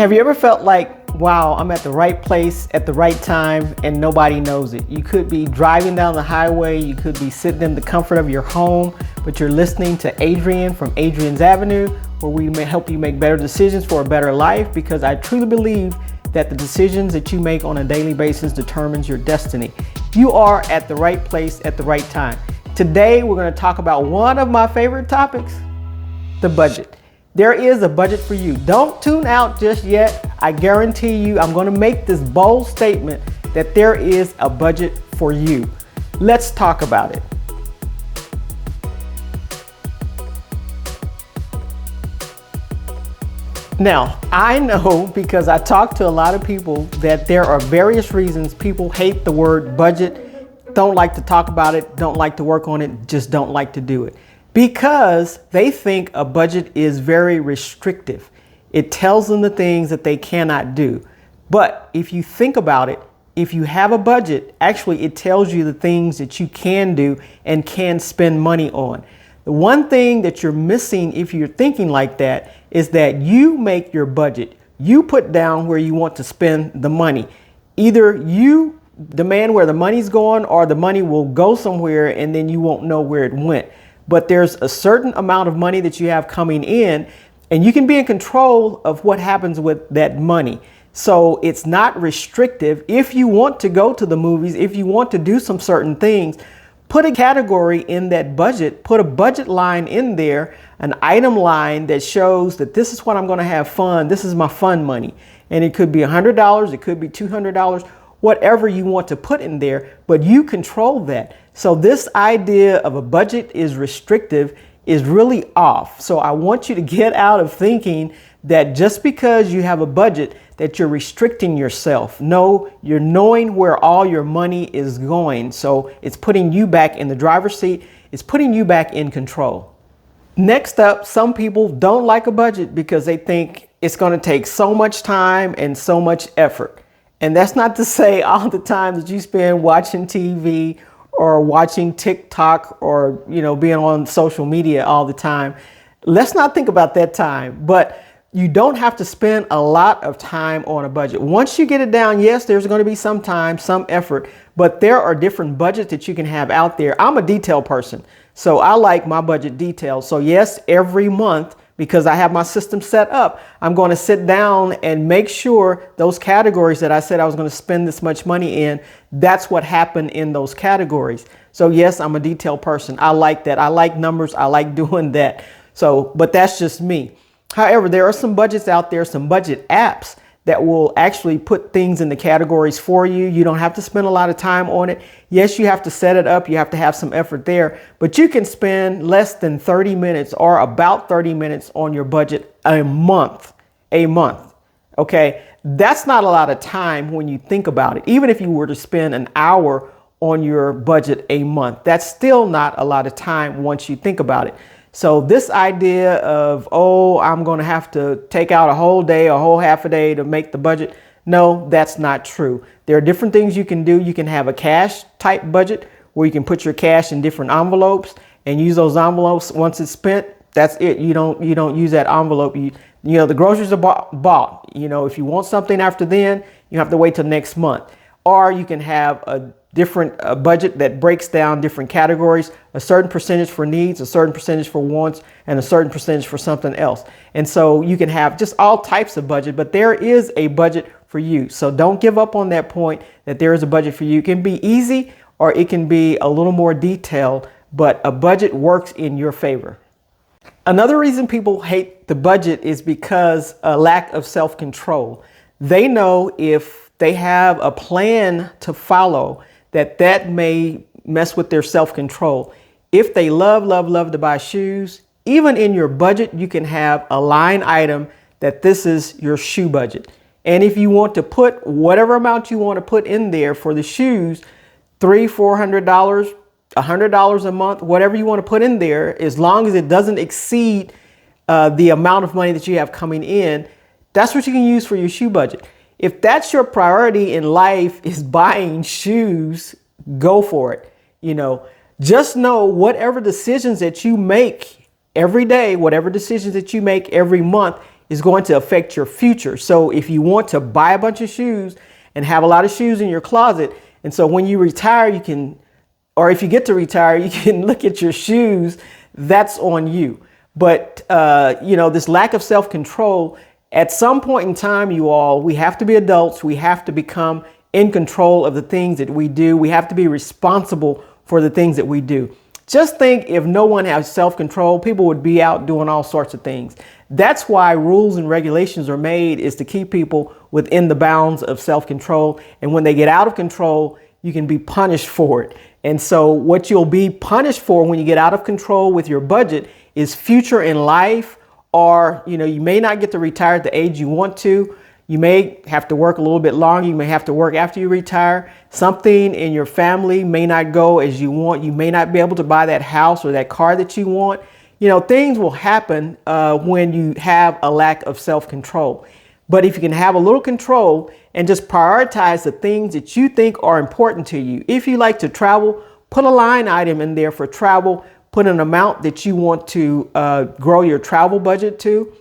Have you ever felt like, wow, I'm at the right place at the right time and nobody knows it? You could be driving down the highway, you could be sitting in the comfort of your home, but you're listening to Adrian from Adrian's Avenue, where we may help you make better decisions for a better life, because I truly believe that the decisions that you make on a daily basis determines your destiny. You are at the right place at the right time. Today, we're going to talk about one of my favorite topics, the budget. There is a budget for you. Don't tune out just yet. I guarantee you, I'm going to make this bold statement that there is a budget for you. Let's talk about it. Now, I know, because I talk to a lot of people, that there are various reasons people hate the word budget, don't like to talk about it, don't like to work on it, just don't like to do it. Because they think a budget is very restrictive. It tells them the things that they cannot do. But if you think about it, if you have a budget, actually it tells you the things that you can do and can spend money on. The one thing that you're missing if you're thinking like that is that you make your budget. You put down where you want to spend the money. Either you demand where the money's going, or the money will go somewhere and then you won't know where it went. But there's a certain amount of money that you have coming in, and you can be in control of what happens with that money. So it's not restrictive. If you want to go to the movies, if you want to do some certain things, put a category in that budget, put a budget line in there, an item line that shows that this is what I'm going to have fun. This is my fun money. And it could be $100, it could be $200, whatever you want to put in there, but you control that. So this idea of a budget is restrictive is really off. So I want you to get out of thinking that just because you have a budget that you're restricting yourself. No, you're knowing where all your money is going. So it's putting you back in the driver's seat. It's putting you back in control. Next up, some people don't like a budget because they think it's going to take so much time and so much effort. And that's not to say all the time that you spend watching TV or watching TikTok or, being on social media all the time. Let's not think about that time, but you don't have to spend a lot of time on a budget. Once you get it down, yes, there's going to be some time, some effort, but there are different budgets that you can have out there. I'm a detail person, so I like my budget detailed. So yes, every month, because I have my system set up, I'm going to sit down and make sure those categories that I said I was going to spend this much money in, that's what happened in those categories. So yes, I'm a detailed person. I like that. I like numbers. I like doing that. So, but that's just me. However, there are some budgets out there, some budget apps that will actually put things in the categories for you. You don't have to spend a lot of time on it. Yes, you have to set it up. You have to have some effort there, but you can spend less than 30 minutes or about 30 minutes on your budget a month. Okay. That's not a lot of time when you think about it. Even if you were to spend an hour on your budget a month, that's still not a lot of time once you think about it. So this idea of, I'm going to have to take out a whole day, a whole half a day to make the budget. No, that's not true. There are different things you can do. You can have a cash type budget where you can put your cash in different envelopes and use those envelopes. Once it's spent, that's it. You don't use that envelope. The groceries are bought. If you want something after then, you have to wait till next month. Or you can have a different budget that breaks down different categories, a certain percentage for needs, a certain percentage for wants, and a certain percentage for something else. And so you can have just all types of budget, but there is a budget for you. So don't give up on that point that there is a budget for you. It can be easy or it can be a little more detailed, but a budget works in your favor. Another reason people hate the budget is because a lack of self-control. They know if they have a plan to follow, that may mess with their self-control. If they love to buy shoes, even in your budget, you can have a line item that this is your shoe budget. And if you want to put whatever amount you want to put in there for the shoes, $300, $400, $100 a month, whatever you want to put in there, as long as it doesn't exceed the amount of money that you have coming in, that's what you can use for your shoe budget. If that's your priority in life is buying shoes, go for it. Just know whatever decisions that you make every day, whatever decisions that you make every month is going to affect your future. So if you want to buy a bunch of shoes and have a lot of shoes in your closet, and so when you retire, you can, or if you get to retire, you can look at your shoes, that's on you. But, this lack of self-control, at some point in time, we have to be adults. We have to become in control of the things that we do. We have to be responsible for the things that we do. Just think, if no one has self-control, people would be out doing all sorts of things. That's why rules and regulations are made, is to keep people within the bounds of self-control. And when they get out of control, you can be punished for it. And so what you'll be punished for when you get out of control with your budget is future in life, or, you may not get to retire at the age you want to. You may have to work a little bit longer. You may have to work after you retire. Something in your family may not go as you want. You may not be able to buy that house or that car that you want. Things will happen when you have a lack of self-control. But if you can have a little control and just prioritize the things that you think are important to you. If you like to travel, put a line item in there for travel. Put an amount that you want to grow your travel budget to,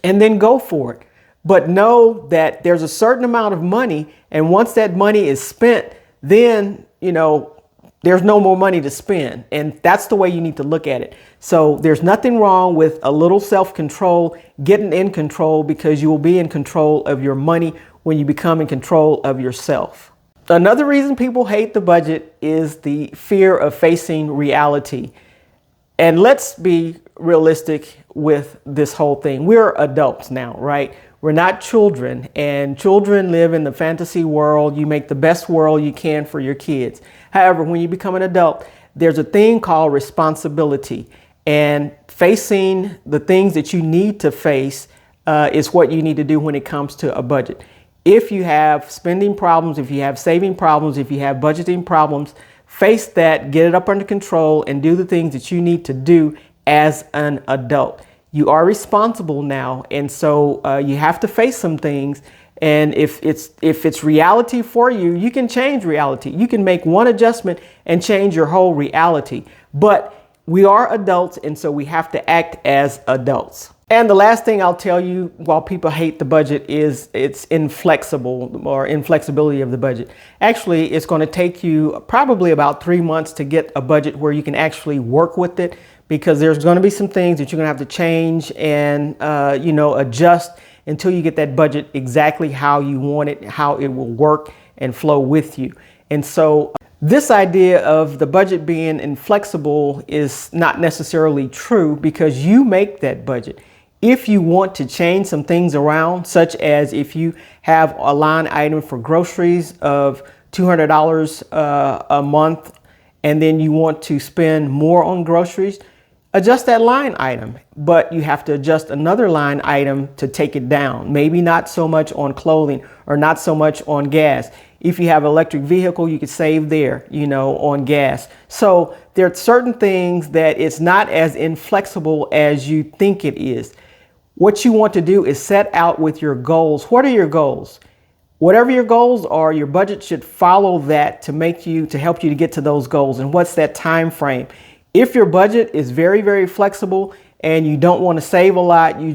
and then go for it. But know that there's a certain amount of money, and once that money is spent, then, there's no more money to spend. And that's the way you need to look at it. So there's nothing wrong with a little self-control, getting in control, because you will be in control of your money when you become in control of yourself. Another reason people hate the budget is the fear of facing reality. And let's be realistic with this whole thing. We're adults now, right? We're not children, and children live in the fantasy world. You make the best world you can for your kids. However, when you become an adult, there's a thing called responsibility, and facing the things that you need to face is what you need to do when it comes to a budget. If you have spending problems, if you have saving problems, if you have budgeting problems, face that, get it up under control, and do the things that you need to do as an adult. You are responsible now, and so you have to face some things. And if it's reality for you, you can change reality. You can make one adjustment and change your whole reality. But we are adults, and so we have to act as adults. And the last thing I'll tell you, while people hate the budget, is it's inflexible, or inflexibility of the budget. Actually, it's going to take you probably about 3 months to get a budget where you can actually work with it, because there's going to be some things that you're going to have to change and, adjust until you get that budget exactly how you want it, how it will work and flow with you. And so this idea of the budget being inflexible is not necessarily true, because you make that budget. If you want to change some things around, such as if you have a line item for groceries of $200 a month, and then you want to spend more on groceries, adjust that line item. But you have to adjust another line item to take it down. Maybe not so much on clothing, or not so much on gas. If you have an electric vehicle, you could save there, on gas. So there are certain things that it's not as inflexible as you think it is. What you want to do is set out with your goals. What are your goals? Whatever your goals are, your budget should follow that to help you to get to those goals. And what's that time frame? If your budget is very, very flexible and you don't want to save a lot, you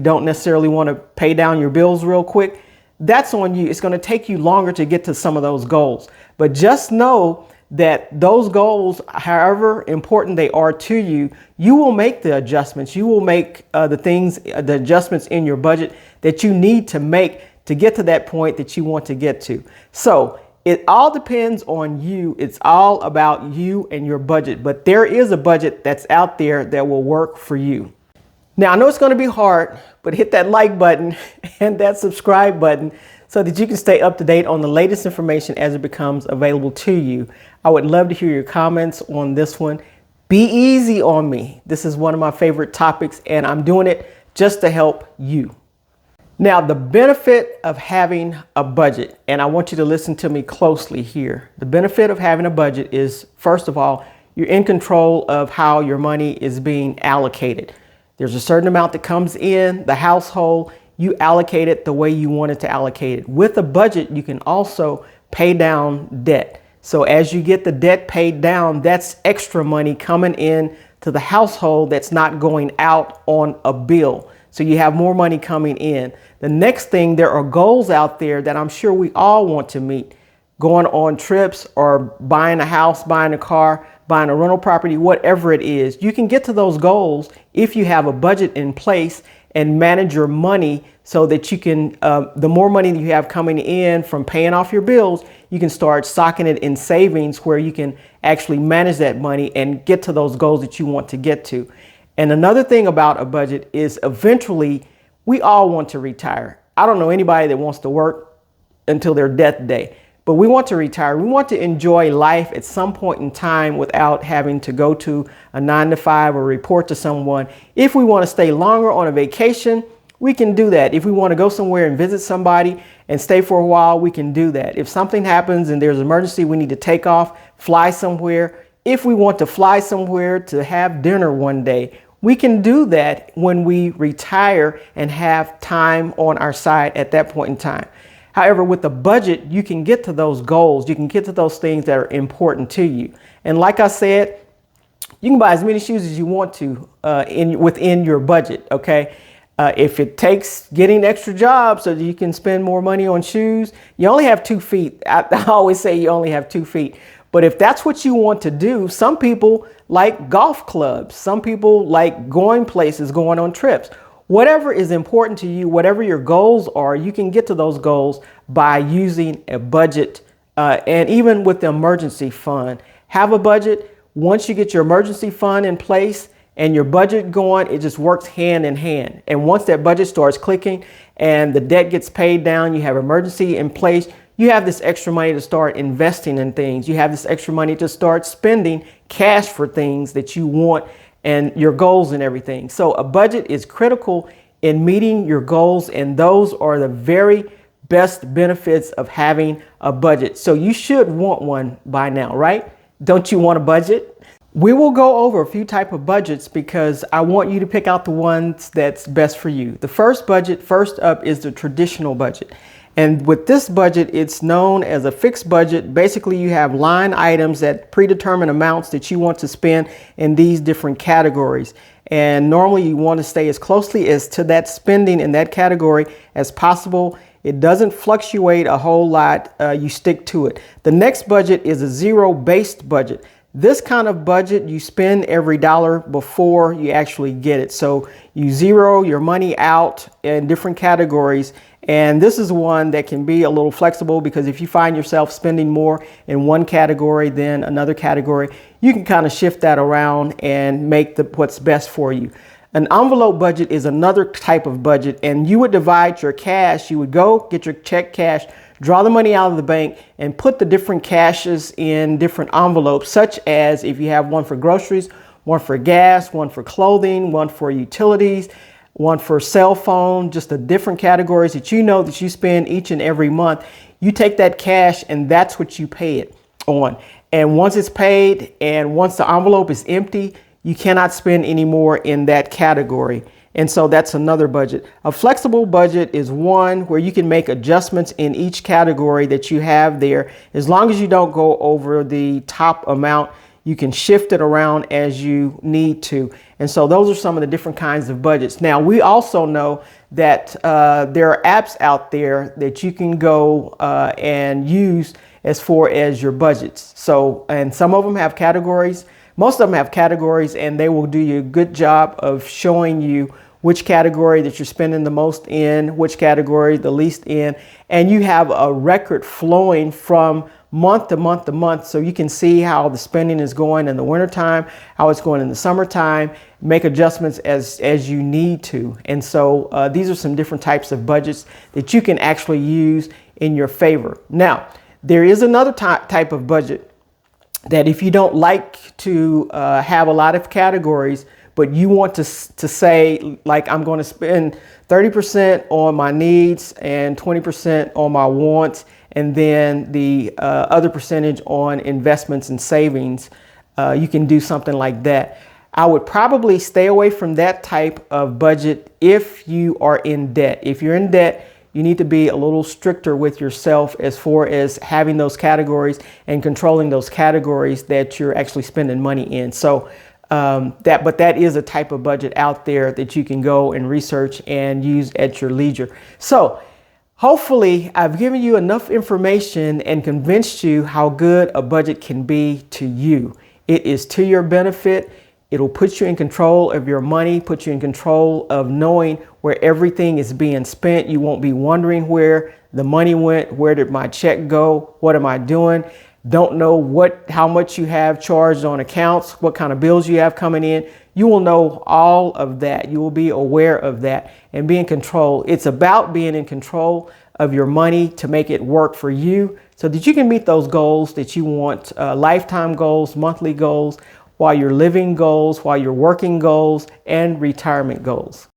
don't necessarily want to pay down your bills real quick, that's on you. It's going to take you longer to get to some of those goals. But just know that those goals, however important they are to you, you will make the adjustments. You will make the adjustments in your budget that you need to make to get to that point that you want to get to. So it all depends on you. It's all about you and your budget. But there is a budget that's out there that will work for you. Now, I know it's going to be hard, but hit that like button and that subscribe button so that you can stay up to date on the latest information as it becomes available to you. I would love to hear your comments on this one. Be easy on me. This is one of my favorite topics, and I'm doing it just to help you. Now, the benefit of having a budget, and I want you to listen to me closely here. The benefit of having a budget is, first of all, you're in control of how your money is being allocated. There's a certain amount that comes in the household. You allocate it the way you want it to allocate it. With a budget, you can also pay down debt. So as you get the debt paid down, that's extra money coming in to the household that's not going out on a bill. So you have more money coming in. The next thing, there are goals out there that I'm sure we all want to meet. Going on trips or buying a house, buying a car, buying a rental property, whatever it is. You can get to those goals if you have a budget in place and manage your money so that you can, the more money that you have coming in from paying off your bills, you can start stocking it in savings where you can actually manage that money and get to those goals that you want to get to. And another thing about a budget is eventually we all want to retire. I don't know anybody that wants to work until their death day, but we want to retire. We want to enjoy life at some point in time without having to go to a 9-to-5 or report to someone. If we want to stay longer on a vacation, we can do that. If we want to go somewhere and visit somebody and stay for a while, we can do that. If something happens and there's an emergency, we need to take off, fly somewhere. If we want to fly somewhere to have dinner one day, we can do that when we retire and have time on our side at that point in time. However, with the budget, you can get to those goals. You can get to those things that are important to you. And like I said, you can buy as many shoes as you want to within your budget, okay? If it takes getting extra jobs so that you can spend more money on shoes, you only have 2 feet. I always say you only have 2 feet. But if that's what you want to do, some people like golf clubs. Some people like going places, going on trips. Whatever is important to you, whatever your goals are, you can get to those goals by using a budget and even with the emergency fund. Have a budget. Once you get your emergency fund in place and your budget going, it just works hand in hand. And once that budget starts clicking and the debt gets paid down, you have emergency in place, you have this extra money to start investing in things. You have this extra money to start spending cash for things that you want and your goals and everything. So a budget is critical in meeting your goals, and those are the very best benefits of having a budget. So you should want one by now, right? Don't you want a budget? We will go over a few type of budgets because I want you to pick out the ones that's best for you. The first up is the traditional budget. And with this budget, it's known as a fixed budget. Basically, you have line items that predetermined amounts that you want to spend in these different categories. And normally you want to stay as closely as to that spending in that category as possible. It doesn't fluctuate a whole lot. You stick to it. The next budget is a zero-based budget. This kind of budget, you spend every dollar before you actually get it. So you zero your money out in different categories. And this is one that can be a little flexible because if you find yourself spending more in one category than another category, you can kind of shift that around and make what's best for you. An envelope budget is another type of budget, and you would divide your cash. You would go get your check cash, draw the money out of the bank, and put the different cashes in different envelopes, such as if you have one for groceries, one for gas, one for clothing, one for utilities, one for cell phone, just the different categories that you know that you spend each and every month. You take that cash and that's what you pay it on. And once it's paid and once the envelope is empty, you cannot spend any more in that category. And so that's another budget. A flexible budget is one where you can make adjustments in each category that you have there. As long as you don't go over the top amount, you can shift it around as you need to. And so those are some of the different kinds of budgets. Now, we also know that there are apps out there that you can go and use as far as your budgets. So, and some of them have categories. Most of them have categories, and they will do you a good job of showing you which category that you're spending the most in, which category the least in, and you have a record flowing from month to month to month, so you can see how the spending is going in the wintertime, how it's going in the summertime, make adjustments as you need to. And so these are some different types of budgets that you can actually use in your favor. Now, there is another type of budget that if you don't like to have a lot of categories, but you want to say, like, I'm going to spend 30% on my needs and 20% on my wants, and then the other percentage on investments and savings, you can do something like that. I would probably stay away from that type of budget if you are in debt. If you're in debt, you need to be a little stricter with yourself as far as having those categories and controlling those categories that you're actually spending money in. So But that is a type of budget out there that you can go and research and use at your leisure. So hopefully I've given you enough information and convinced you how good a budget can be to you. It is to your benefit. It'll put you in control of your money, put you in control of knowing where everything is being spent. You won't be wondering where the money went. Where did my check go? What am I doing? Don't know how much you have charged on accounts, what kind of bills you have coming in. You will know all of that. You will be aware of that and be in control. It's about being in control of your money to make it work for you so that you can meet those goals that you want, lifetime goals, monthly goals, while you're living goals, while you're working goals, and retirement goals.